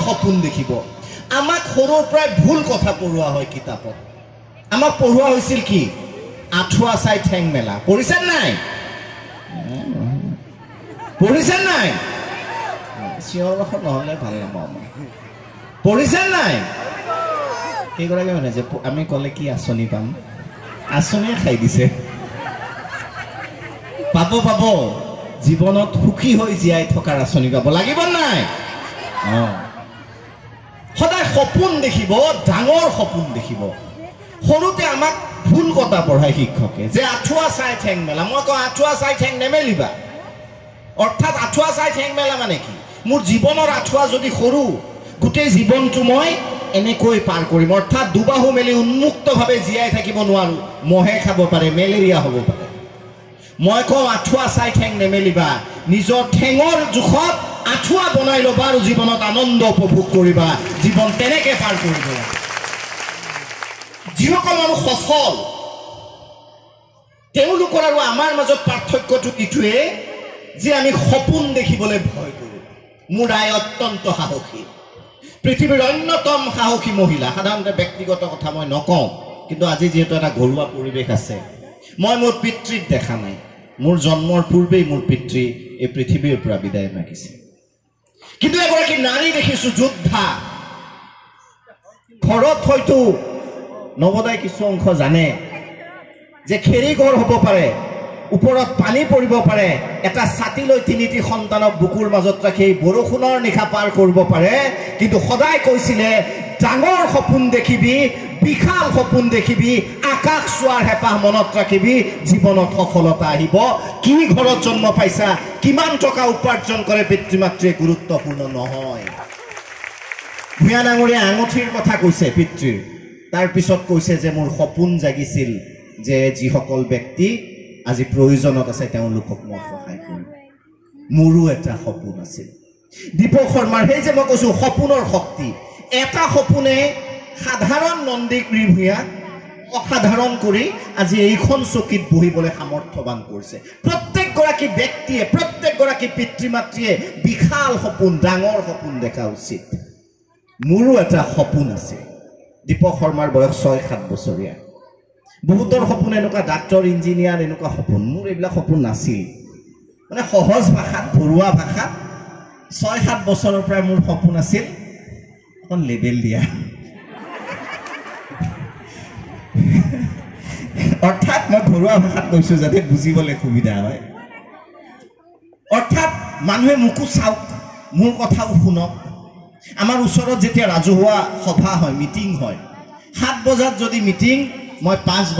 সপোন দেখিব আমাক সৰুৰ পৰাই ভুল কথা পঢ়োৱা হয় কিতাপত আমাক পঢ়োৱা হৈছিল কি আঠুৱা চাই ঠেং মেলা পঢ়িছেন নাই পঢ়িছেন নাই চিঞৰখন নহ'লে ভাল নাপাওঁ মই পঢ়িছেন নাই কেইগৰাকী মানে যে আমি ক'লে কি আঁচনি পাম আঁচনিয়ে খাই দিছে পাব পাব জীৱনত সুখী হৈ জীয়াই থকাৰ আঁচনি পাব লাগিব নাই সদায় সপোন দেখিব ডাঙৰ সপোন দেখিব সৰুতে আমাক ভুল কথা পঢ়ায় শিক্ষকে যে আঁঠুৱা চাই ঠেং মেলা মই কওঁ আঁঠুৱা চাই ঠেং নেমেলিবা অৰ্থাৎ আঁঠুৱা চাই ঠেং মেলা মানে কি মোৰ জীৱনৰ আঁঠুৱা যদি সৰু গোটেই জীৱনটো মই এনেকৈ পাৰ কৰিম অৰ্থাৎ দুবাহু মেলি উন্মুক্তভাৱে জীয়াই থাকিব নোৱাৰোঁ মহে খাব পাৰে মেলেৰিয়া হ'ব পাৰে মই কওঁ আঁঠুৱা চাই ঠেং নেমেলিবা নিজৰ ঠেঙৰ জোখত আঁঠুৱা বনাই ল'বা আৰু জীৱনত আনন্দ উপভোগ কৰিবা জীৱন তেনেকৈ পাৰ কৰিব যিসকল মানুহ সফল তেওঁলোকৰ আৰু আমাৰ মাজত পাৰ্থক্যটো এইটোৱে যে আমি সপোন দেখিবলৈ ভয় কৰোঁ মোৰ আই অত্যন্ত সাহসী পৃথিৱীৰ অন্যতম সাহসী মহিলা সাধাৰণতে ব্যক্তিগত কথা মই নকওঁ কিন্তু আজি যিহেতু এটা ঘৰুৱা পৰিৱেশ আছে মই মোৰ পিতৃক দেখা নাই মোৰ জন্মৰ পূৰ্বেই মোৰ পিতৃ এই পৃথিৱীৰ পৰা বিদায় মাগিছে কিন্তু এগৰাকী নাৰী দেখিছোঁ যোদ্ধা ঘৰত হয়তো নৱদাই কিছু অংশ জানে যে খেৰি ঘৰ হ'ব পাৰে ওপৰত পানী পৰিব পাৰে এটা ছাতি লৈ তিনিটি সন্তানক বুকুৰ মাজত ৰাখি বৰষুণৰ নিশা পাৰ কৰিব পাৰে কিন্তু সদায় কৈছিলে ডাঙৰ সপোন দেখিবি বিশাল সপোন দেখিবি আকাশ চোৱাৰ হেঁপাহ মনত ৰাখিবি জীৱনত সফলতা আহিব কি ঘৰত জন্ম পাইছা কিমান টকা উপাৰ্জন কৰে পিতৃ মাতৃয়ে গুৰুত্বপূৰ্ণ নহয় ভূঞা ডাঙৰীয়া আঙুঠিৰ কথা কৈছে পিতৃৰ তাৰপিছত কৈছে যে মোৰ সপোন জাগিছিল যে যিসকল ব্যক্তি আজি প্ৰয়োজনত আছে তেওঁলোকক মই সহায় কৰিম মোৰো এটা সপোন আছিল দীপক শৰ্মাৰ সেই যে মই কৈছোঁ সপোনৰ শক্তি এটা সপোনে সাধাৰণ নন্দীক ভূঞা অসাধাৰণ কৰি আজি এইখন চকীত বহিবলৈ সামৰ্থ্যৱান কৰিছে প্ৰত্যেকগৰাকী ব্যক্তিয়ে প্ৰত্যেকগৰাকী পিতৃ মাতৃয়ে বিশাল সপোন ডাঙৰ সপোন দেখা উচিত মোৰো এটা সপোন আছে দীপক শৰ্মাৰ বয়স ৬-৭ বছৰীয়া বহুতৰ সপোন এনেকুৱা ডাক্তৰ ইঞ্জিনিয়াৰ এনেকুৱা সপোন মোৰ এইবিলাক সপোন নাছিল মানে সহজ ভাষাত ঘৰুৱা ভাষাত ৬-৭ বছৰৰ পৰাই মোৰ সপোন আছিল অকণ লেবেল দিয়া অৰ্থাৎ মই ঘৰুৱা ভাষাত কৈছোঁ যাতে বুজিবলৈ সুবিধা হয় অৰ্থাৎ মানুহে মোকো চাওক মোৰ কথাও শুনক আমাৰ ওচৰত যেতিয়া ৰাজহুৱা সভা হয় মিটিং হয় ৭ বজাত যদি মিটিং মই ৫